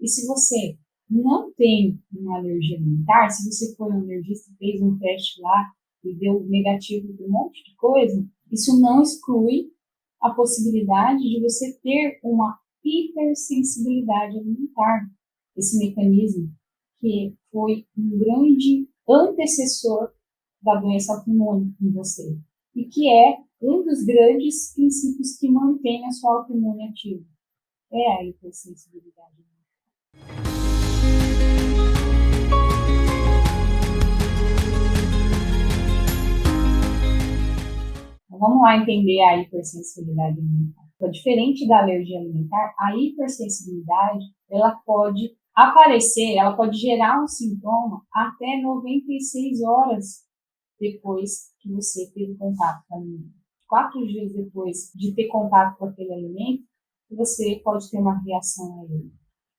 E se você não tem uma alergia alimentar, se você for um alergista, fez um teste lá e deu negativo para um monte de coisa, isso não exclui a possibilidade de você ter uma hipersensibilidade alimentar. Esse mecanismo que foi um grande antecessor da doença autoimune em você e que é um dos grandes princípios que mantém a sua autoimune ativa. É a hipersensibilidade. Então, vamos lá entender a hipersensibilidade alimentar. Então, diferente da alergia alimentar, a hipersensibilidade ela pode aparecer, ela pode gerar um sintoma até 96 horas depois que você teve contato com o alimento. 4 dias depois de ter contato com aquele alimento, você pode ter uma reação a ele.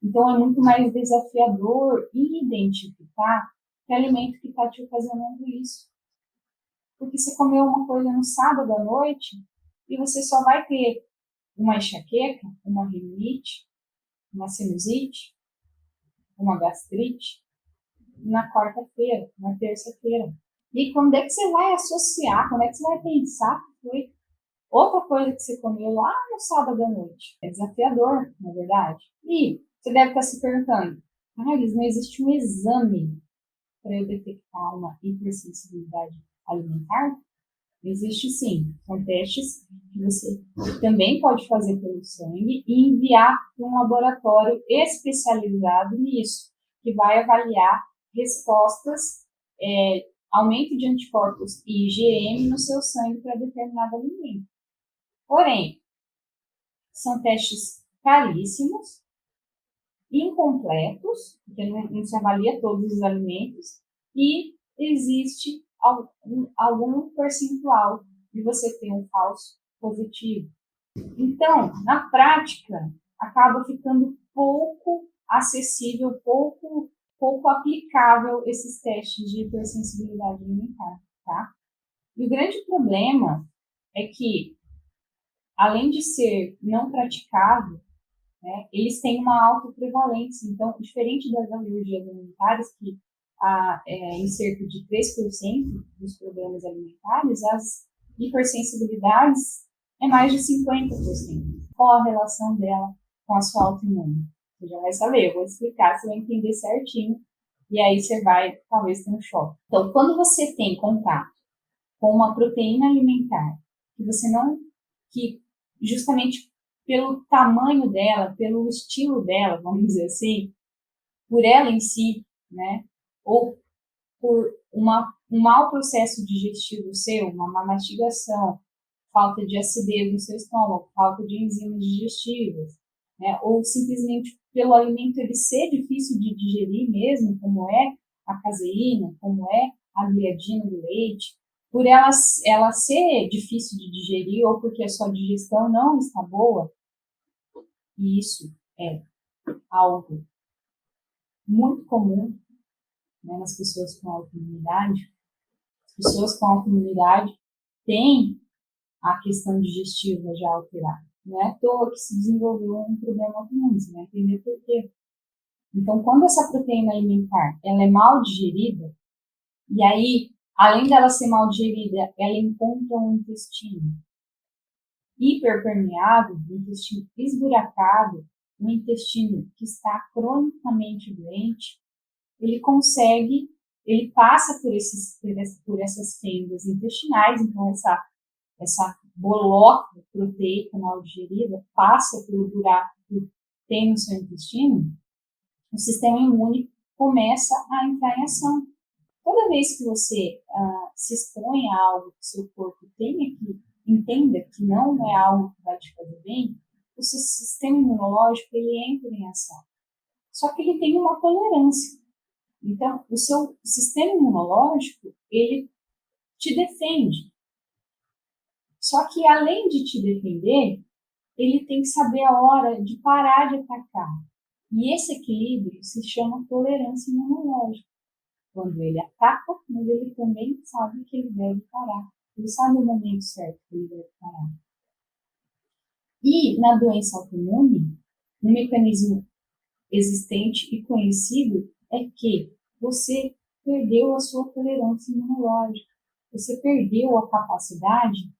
Então, é muito mais desafiador identificar que alimento que está te ocasionando isso. Porque você comeu uma coisa no sábado à noite e você só vai ter uma enxaqueca, uma rinite, uma sinusite, uma gastrite na quarta-feira, na terça-feira. E quando é que você vai associar, quando é que você vai pensar que foi outra coisa que você comeu lá no sábado à noite? É desafiador, na verdade. E você deve estar se perguntando, mas não existe um exame para eu detectar uma hipersensibilidade alimentar? Existe sim. São testes que você também pode fazer pelo sangue e enviar para um laboratório especializado nisso, que vai avaliar respostas, aumento de anticorpos e IgM no seu sangue para determinado alimento. Porém, são testes caríssimos, incompletos, porque não se avalia todos os alimentos, e existe algum percentual de você ter um falso positivo. Então, na prática, acaba ficando pouco acessível, pouco aplicável esses testes de hipersensibilidade alimentar, tá? E o grande problema é que, além de ser não praticável, né, eles têm uma alta prevalência. Então, diferente das alergias alimentares, que em cerca de 3% dos problemas alimentares, as hipersensibilidades é mais de 50%. Qual a relação dela com a sua autoimune? Você já vai saber, eu vou explicar, você vai entender certinho, e aí você vai, talvez, ter um choque. Então, quando você tem contato com uma proteína alimentar, que justamente pelo tamanho dela, pelo estilo dela, vamos dizer assim, por ela em si, né, ou por um mau processo digestivo seu, uma má mastigação, falta de acidez no seu estômago, falta de enzimas digestivas, né, ou simplesmente pelo alimento ele ser difícil de digerir mesmo, como é a caseína, como é a gliadina do leite, por ela ser difícil de digerir ou porque a sua digestão não está boa, e isso é algo muito comum, né, nas pessoas com autoimunidade. As pessoas com autoimunidade têm a questão digestiva já alterada. Não é à toa que se desenvolveu um problema autoimune, você vai entender por quê. Então, quando essa proteína alimentar ela é mal digerida, e aí, além dela ser mal digerida, ela encontra um intestino hiperpermeável, um intestino esburacado, um intestino que está cronicamente doente, ele passa por essas fendas intestinais, então essa bolota proteica mal digerida passa pelo buraco que tem no seu intestino, o sistema imune começa a entrar em ação. Toda vez que você se expõe a algo que seu corpo entenda que não é algo que vai te fazer bem, o seu sistema imunológico ele entra em ação. Só que ele tem uma tolerância. Então, o seu sistema imunológico, ele te defende. Só que, além de te defender, ele tem que saber a hora de parar de atacar. E esse equilíbrio se chama tolerância imunológica. Quando ele ataca, mas ele também sabe que ele deve parar. Ele sabe o momento certo que ele deve parar. E, na doença autoimune, um mecanismo existente e conhecido é que você perdeu a sua tolerância imunológica, você perdeu a capacidade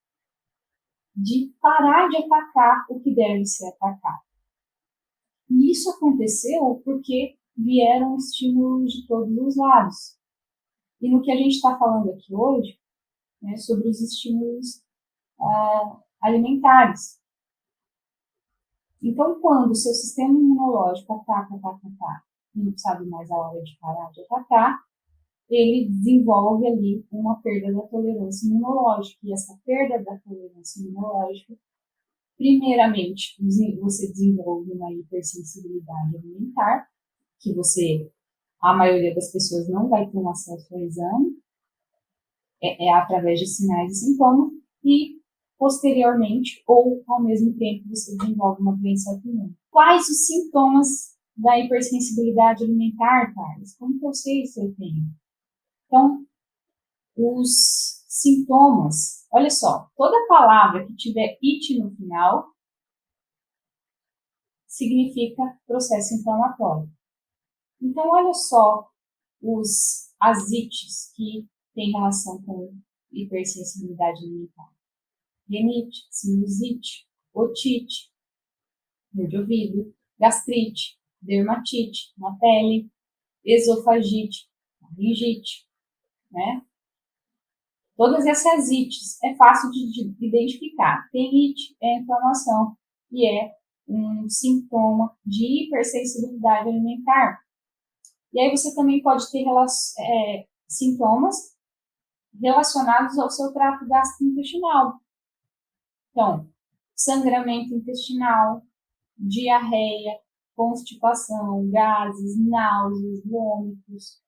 de parar de atacar o que deve ser atacado. E isso aconteceu porque vieram estímulos de todos os lados. E no que a gente está falando aqui hoje, né, sobre os estímulos alimentares. Então, quando o seu sistema imunológico ataca, e não sabe mais a hora de parar de atacar, ele desenvolve ali uma perda da tolerância imunológica. E essa perda da tolerância imunológica, primeiramente, você desenvolve uma hipersensibilidade alimentar, que a maioria das pessoas não vai ter um acesso ao exame, é através de sinais e sintomas, e posteriormente, ou ao mesmo tempo, você desenvolve uma doença autoimune. Quais os sintomas da hipersensibilidade alimentar, Carlos? Como que eu sei se eu tenho? Então, os sintomas, olha só, toda palavra que tiver it no final significa processo inflamatório. Então, olha só as ites que têm relação com hipersensibilidade alimentar. Rinite, sinusite, otite, dor de ouvido, gastrite, dermatite na pele, esofagite, laringite, né? Todas essas ites é fácil de identificar. Tenite é inflamação e é um sintoma de hipersensibilidade alimentar. E aí você também pode ter sintomas relacionados ao seu trato gastrointestinal. Então, sangramento intestinal, diarreia, constipação, gases, náuseas, vômitos.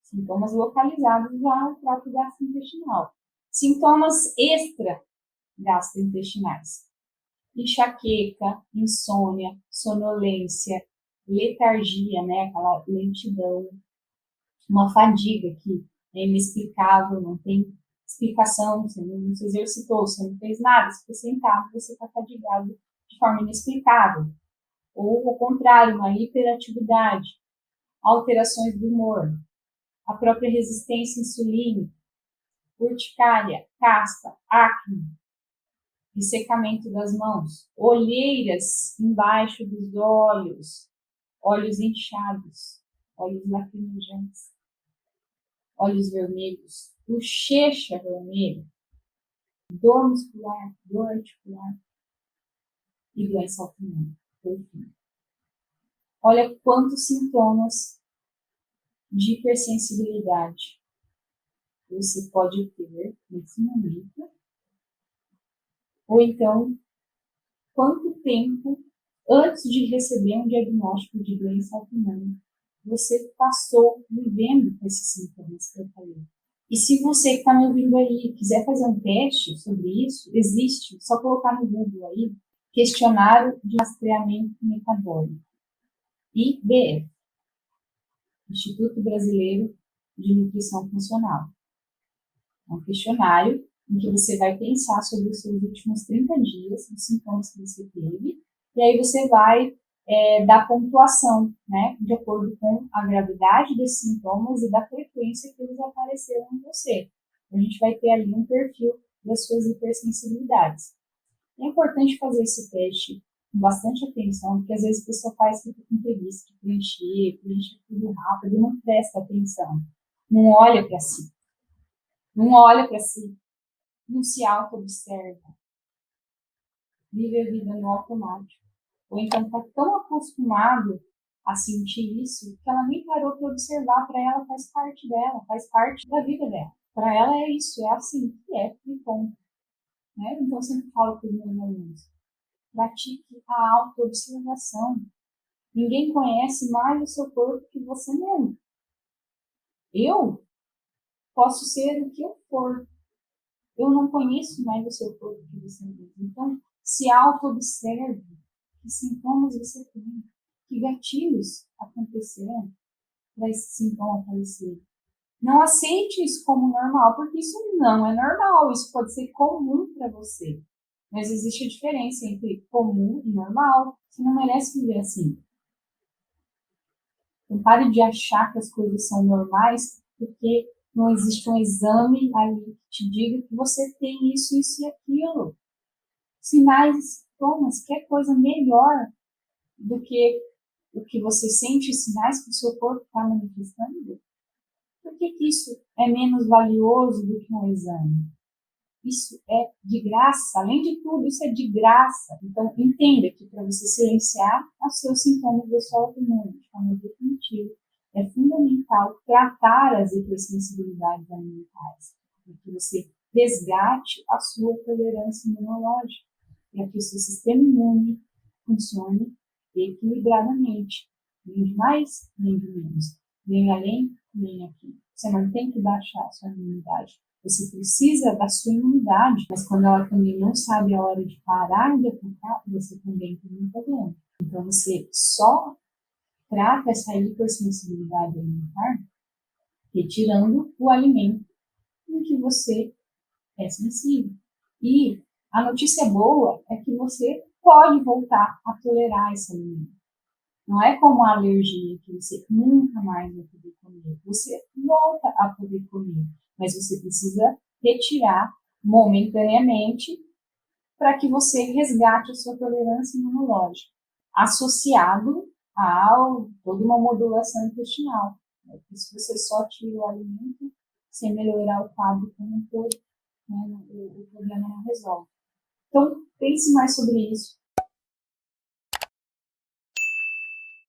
Sintomas localizados já no trato gastrointestinal. Sintomas extra-gastrointestinais. Enxaqueca, insônia, sonolência, letargia, né, aquela lentidão, uma fadiga que é inexplicável, não tem explicação, você não se exercitou, você não fez nada, você foi sentado, você está fadigado de forma inexplicável. Ou, ao contrário, uma hiperatividade, alterações do humor, a própria resistência insulínica, urticária, caspa, acne, ressecamento das mãos, olheiras embaixo dos olhos, olhos inchados, olhos lacrimejantes, olhos vermelhos, bochecha vermelha, dor muscular, dor articular e doença autoimune. Olha quantos sintomas de hipersensibilidade você pode ter nesse momento, ou então quanto tempo antes de receber um diagnóstico de doença autoimune você passou vivendo com esses sintomas que eu falei. E se você que está me ouvindo aí quiser fazer um teste sobre isso, existe, só colocar no Google aí, questionário de rastreamento metabólico, IBF, Instituto Brasileiro de Nutrição Funcional. É um questionário em que você vai pensar sobre os seus últimos 30 dias, os sintomas que você teve, e aí você vai dar pontuação, né, de acordo com a gravidade desses sintomas e da frequência que eles apareceram em você. A gente vai ter ali um perfil das suas hipersensibilidades. É importante fazer esse teste com bastante atenção, porque às vezes a pessoa faz fica com preguiça de preenche tudo rápido, não presta atenção, não olha para si. Não olha para si, não se auto-observa, vive a vida no automático. Ou então está tão acostumado a sentir isso que ela nem parou para observar. Para ela faz parte dela, faz parte da vida dela. Para ela é isso, é assim que é, e ponto. Né? Então eu sempre falo para os meus alunos, pratique a auto-observação. Ninguém conhece mais o seu corpo que você mesmo. Eu posso ser o que eu for. Eu não conheço mais o seu corpo que você mesmo. Então, se auto-observe. Que sintomas você tem? Que gatilhos aconteceram para esse sintoma aparecer? Não aceite isso como normal, porque isso não é normal. Isso pode ser comum para você. Mas existe a diferença entre comum e normal. Você não merece viver assim. Então, pare de achar que as coisas são normais, porque não existe um exame ali que te diga que você tem isso, isso e aquilo. Sinais e sintomas, que é coisa melhor do que o que você sente, os sinais que o seu corpo está manifestando. Por que isso é menos valioso do que um exame? Isso é de graça, além de tudo, isso é de graça. Então, entenda que para você silenciar os seus sintomas da sua autoimune de forma definitiva, é fundamental tratar as hipersensibilidades alimentares, para que você resgate a sua tolerância imunológica, para que o seu sistema imune funcione equilibradamente, nem de mais, nem de menos, nem além, nem aqui. Você não tem que baixar a sua imunidade. Você precisa da sua imunidade, mas quando ela também não sabe a hora de parar de atacar, você também tem um problema. Então, você só trata essa hipersensibilidade alimentar retirando o alimento em que você é sensível. E a notícia boa é que você pode voltar a tolerar esse alimento. Não é como a alergia, que você nunca mais vai poder comer. Você volta a poder comer, mas você precisa retirar momentaneamente para que você resgate a sua tolerância imunológica, associado a toda uma modulação intestinal. Porque se você só tira o alimento, sem melhorar o quadro como um todo, né, o problema não resolve. Então, pense mais sobre isso.